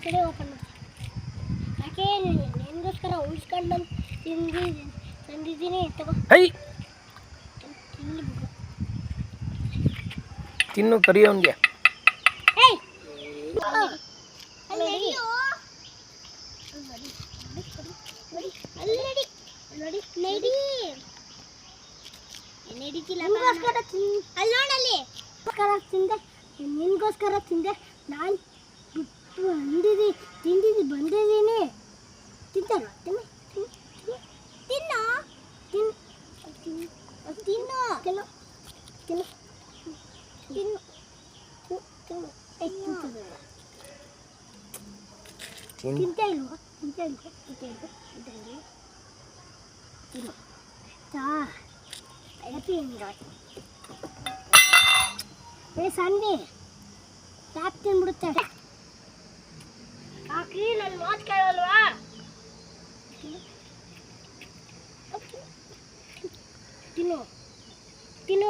ಕಡೆ ಓಪನ್ ಮಾಡ್ತೀನಿ. ಯಾಕೆ ನಿನಗೋಸ್ಕರ ಉಳಿಸ್ಕೊಂಡು ತಂದಿದ್ದೀನಿ. ತಗೋ ತಿನ್ನು ಕರಿಯೋನ್ಗೆ. ನಿನ್ಗೋಸ್ಕರ ತಿಂದೆ. ನಾನು ತಿಂದಿದ್ದು ಬಂದಿದ್ದೀನಿ. ತಿಂತಲ್ಲ ತಿನ್ನು ತಿನ್ನು ತಿನ್ನು ತಿನ್ನು ತಿನ್ನು ತಿನ್ನು ತಿನ್ನು ತಿಂತ ಇಲ್ವಾ ಸಂಧಿ ಟ್ಯಾಪ್ ತಿನ್ಬಿಡುತ್ತೆ. ಹಾಕಿ ನನ್ನ ಮಾತು ಕೇಳಲ್ವಾ? ತಿನ್ನು ತಿನ್ನು